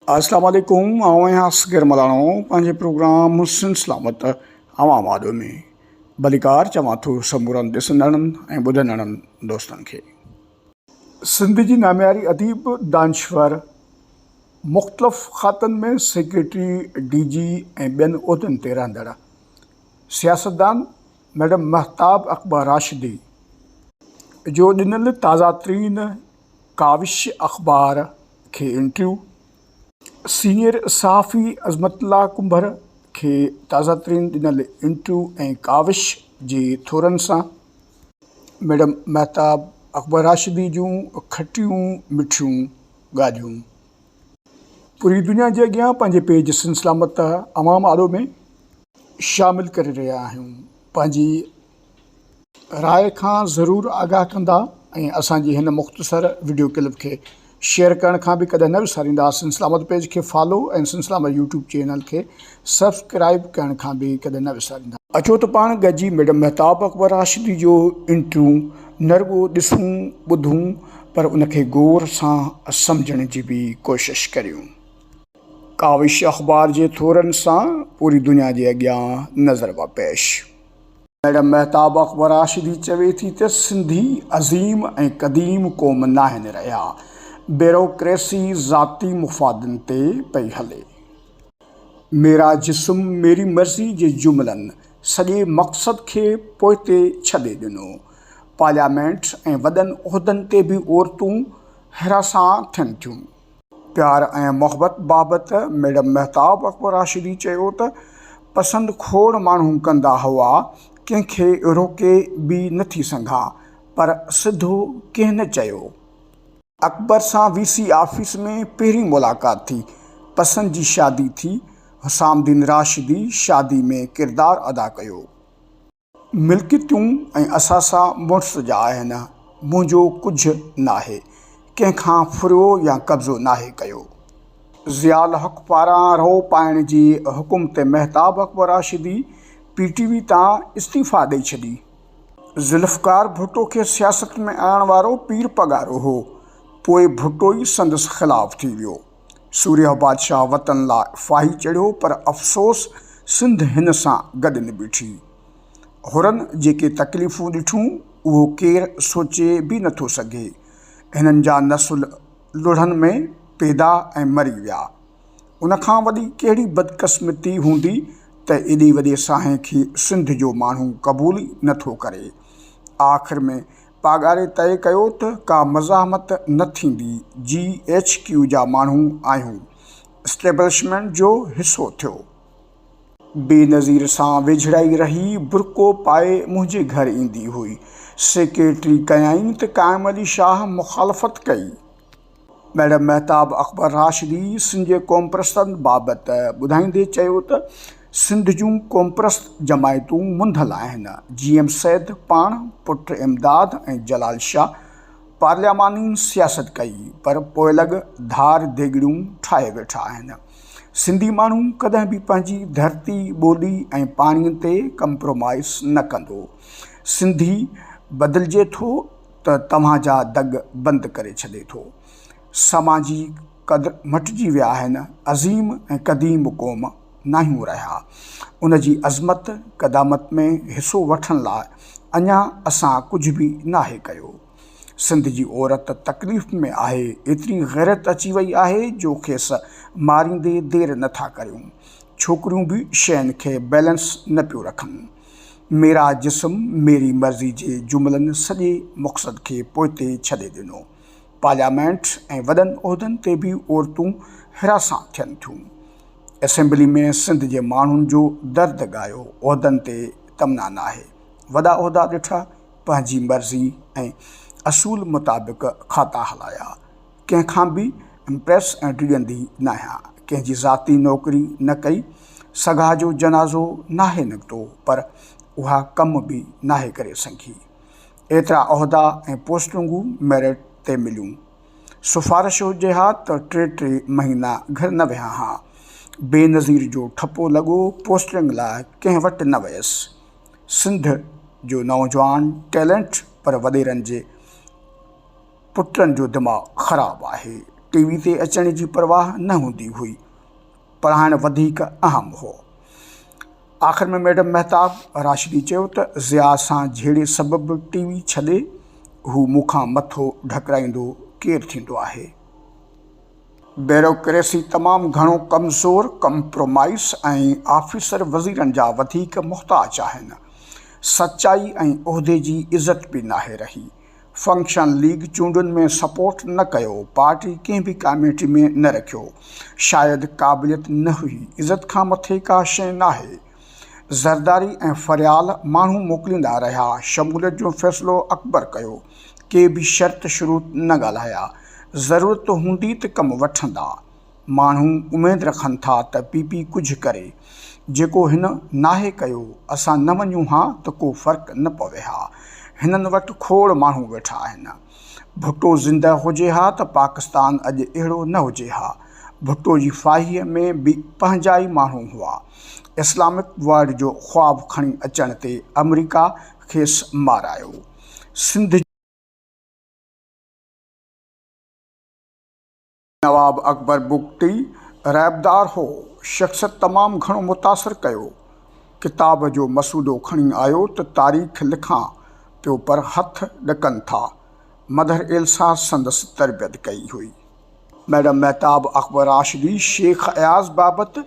अस्सलाम वालेकुम। आऊं आहियां असगर मलाणो पंहिंजे प्रोग्राम हुस्न सलामत आवाम आदो में भलीकार चवां थो समूरनि ॾिसंदड़नि ऐं ॿुधंदड़नि दोस्तनि खे। सिंध जी नामियारी अदीब दानश्वर मुख़्तलिफ़ ख़ातनि में सेक्रेटरी DG ऐं ॿियनि उहिदनि ते रहंदड़ सियासतदान मैडम महताब अकबर राशिदी जो ॾिनल ताज़ा तरीन काविश अख़बार खे इंटरव्यू, सीनियर सहाफ़ी अज़मतुल्लाह कुंभर खे ताज़ा तरीन ॾिनल इंटरव्यू ऐं काविश जे थोरनि सां मैडम महताब अकबर राशिदी जूं खटियूं मिठियूं ॻाल्हियूं पूरी दुनिया जे अॻियां पंहिंजे पेज हुस्न सलामत अवाम आॾो में शामिलु करे रहिया आहियूं। पंहिंजी राय खां ज़रूरु आगाह कंदा ऐं असांजी हिन मुख़्तसर वीडियो क्लिप खे शेयर करण खां बि कॾहिं न विसारींदा। हुस्न सलामत पेज खे फॉलो ऐं हुस्न सलामत यूट्यूब चैनल खे सब्सक्राइब करण खां बि कॾहिं न विसारींदा। अचो त पाण गॾिजी मैडम महताब अकबर राशिदी जो इंटरव्यू न रुॻो ॾिसूं ॿुधूं पर उनखे गौर सां सम्झण जी बि कोशिशि करियूं। काविश अख़बार जे थोरनि सां पूरी दुनिया जे अॻियां नज़र व पेश। मैडम महताब अकबर राशिदी चवे थी त सिंधी अज़ीम ऐं क़दीम क़ौम नाहिनि रहिया, ब्यूरोक्रेसी ज़ाती मुफ़ादनि ते पई हले। मेरा जिस्म मेरी मर्ज़ी जे जुमिलनि सॼे मक़सद खे पोइते छॾे ॾिनो। पार्लियामेंट ऐं वॾनि उहिदनि ते बि औरतूं हिरासां थियनि थियूं। प्यार ऐं मोहबत बाबति मैडम महताब अकबर राशिदी चयो त पसंदि खोड़ माण्हू कंदा हुआ, कंहिंखे रोके बि नथी सघां, पर सिधो कंहिं न चयो। अकबर सां VC ऑफिस में पहिरीं मुलाक़ात थी, पसंदि जी शादी थी। हुसामुद्दीन राशिदी शादी में किरदारु अदा कयो। मिल्कियतूं ऐं असासा मुड़ुस जा आहिनि, मुंहिंजो कुझु नाहे, कंहिंखां फुरियो या कब्ज़ो नाहे कयो। ज़ियाउल हक़ पारां रओ पाइण जी हुकुम ते महताब अकबर राशिदी PTV तां इस्तीफ़ा ॾेई छॾी। ज़ुल्फ़कार भुट्टो खे सियासत में आणण वारो पीर पगारो हो, पोइ भुट्टो ई संदसि ख़िलाफ़ थी वियो। सूर्य बादशाह वतन लाइ फाही चढ़ियो, पर अफ़सोस सिंध हिन सां गॾु न बीठी। हुरनि जेके तकलीफ़ूं ॾिठूं उहो केरु सोचे बि नथो सघे। हिननि जा नसुल लुढ़नि में पैदा ऐं मरी विया। उनखां वॾी कहिड़ी बदक़िस्मती हूंदी त एॾे वॾे साहे खे सिंध जो माण्हू क़बूल ई नथो करे। आख़िर में पागारे तइ कयो त का मज़ाहमत न थींदी। GHQ जा माण्हू आहियूं, इस्टेब्लिशमेंट जो हिसो थियो। बेनज़ीर सां वेझड़ाई रही बुरको पाए मुंहिंजे घर ईंदी हुई। सेक्रेटरी कयाईं त क़ाइम अली शाह मुख़ालफ़त कई। मैडम महताब अकबर राशिदी सिंध जे क़ौम परस्तनि बाबति ॿुधाईंदे चयो त सिंध जूं क़ौम परस्त जमायतूं मुंधल आहिनि। GM सैद पाण, पुट इमदाद ऐं जलाल शाह पार्लियामानी सियासत कई, पर पोइलॻ धार देगिड़ियूं ठाहे वेठा आहिनि। सिंधी माण्हू कॾहिं बि पंहिंजी धरती, ॿोली ऐं पाणीअ ते कंप्रोमाइज़ न कंदो। सिंधी बदिलिजे थो त तव्हांजा दग बंदि करे छॾे थो। समाजी क़द्र मटिजी विया आहिनि। अज़ीम ऐं क़दीम क़ौम नाहियूं रहिया। उन जी अज़मत क़दामत में हिसो वठण लाइ अञा असां कुझु बि नाहे कयो। सिंध जी औरत तकलीफ़ में आहे, एतिरी ग़ैरत अची वई आहे जो खेसि मारींदे देरि नथा करियूं। छोकिरियूं बि शयुनि खे बैलेंस न पियो रखनि। मेरा जिस्म मेरी मर्ज़ी जे जुमिलनि सॼे मक़सद खे पोइते छॾे ॾिनो। पार्लियामेंट ऐं वॾनि उहिदनि ते बि औरतूं हिरासां थियनि थियूं। असेंबली में सिंध जे माण्हुनि जो दर्द ॻायो। उहिदनि ते तमना नाहे। वॾा उहिदा ॾिठा, पंहिंजी मर्ज़ी ऐं असूल मुताबिक़ खाता हलाया। कंहिंखां बि इम्प्रेस ऐं डिॼंदी न आहियां। कंहिंजी ज़ाती नौकरी न कई। सॻा जो जनाज़ो नाहे निकितो, पर उहा कम बि नाहे करे सघी। एतिरा उहिदा ऐं पोस्टिंगूं मेरिट ते मिलियूं। सिफ़ारिश हुजे हा त 3 महीना घर न विया हा। बेनज़ीर जो ठपो लॻो, पोस्टिंग लाइ कंहिं वटि न वियसि। सिंध जो नौजवान टैलेंट, पर वॾेरनि जे पुटनि जो दिमाग़ु ख़राबु आहे। टीवी ते अचण जी परवाह न हूंदी हुई, पढ़ाइणु वधीक अहम हो। आख़िर में मैडम महताब राशिदी चयो त ज़िया सां जहिड़े सबबु टीवी छॾे हू मूंखां मथो ढकराईंदो केरु थींदो आहे। ब्यूरोक्रेसी तमामु घणो कमज़ोर, कंप्रोमाइज़ ऐं ऑफिसर वज़ीरनि जा वधीक मुहताज आहिनि। सचाई ऐं उहिदे जी इज़त बि नाहे रही। फंक्शन लीग चूंडुनि में सपोर्ट न कयो, पार्टी कंहिं बि कमेटी में न रखियो। शायदि क़ाबिलियत न हुई, इज़त खां मथे का शइ नाहे। ज़रदारी ऐं फ़रियाल माण्हू मोकिलींदा रहिया। शमूलियत जो फ़ैसिलो अकबर कयो, के बि शर्त शुरूत न ॻाल्हाया। ज़रूरत हूंदी त कमु वठंदा। माण्हू उमेदु रखनि था त पीपी कुझु करे, जेको हिन नाहे कयो। असां न वञूं हा त को फ़र्क़ु न पवे हा। हिननि वटि खोड़ माण्हू वेठा आहिनि। भुट्टो ज़िंदा हुजे हा त पाकिस्तान अॼु अहिड़ो न हुजे हा। भुट्टो जी फाहीअ में बि पंहिंजा ई माण्हू हुआ। इस्लामिक वर्ल्ड जो ख़्वाबु खणी अचण ते अमेरिका खेसि मारायो। सिंध नवाब अकबर बुगटी रैबदार हो, शख़्सियत तमामु घणो मुतासिर कयो। किताब जो मसूदो खणी आयो त तारीख़ लिखां पियो, पर हथ ॾकनि था। मदर एल्सा संदसि तरबियत कई हुई। मैडम महताब अकबर राशिदी शेख अयाज़ बाबति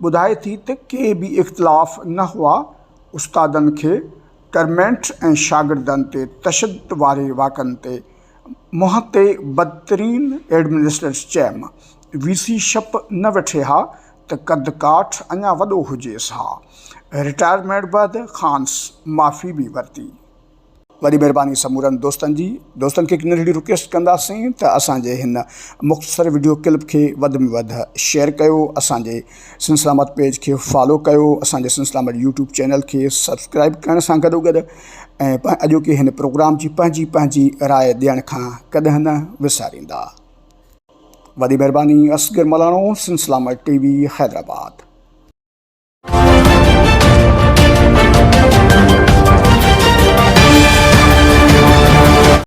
ॿुधाए थी त के बि इख़्तिलाफ़ न हुआ। उस्तादनि खे टर्मेंट ऐं शागिर्दनि ते तशद्दुद वारे वाक़नि ते मुंहं ते बदतरीन एडमिनिस्ट्रेटर्स चयमि। वीसी शप न वेठे हा त कद काठ अञा वॾो हुजेसि हा। रिटायरमेंट बैदि ख़ान्स माफ़ी बि वरिती। वॾी महिरबानी समूरनि दोस्तनि जी। दोस्तनि खे हिकु नंढड़ी रिक्वेस्ट कंदासीं त असांजे हिन मुख़्तसर वीडियो क्लिप खे वधि में वधि शेयर कयो, असांजे सिंध सलामत पेज खे फॉलो कयो, असांजे सिंध सलामत यूट्यूब चैनल खे सब्सक्राइब करण सां गॾोगॾु ऐं अॼोके हिन प्रोग्राम जी पंहिंजी राय ॾियण खां कॾहिं न विसारींदा। वॾी महिरबानी। असगर मलाणो, सिंध सलामत टीवी, हैदराबाद।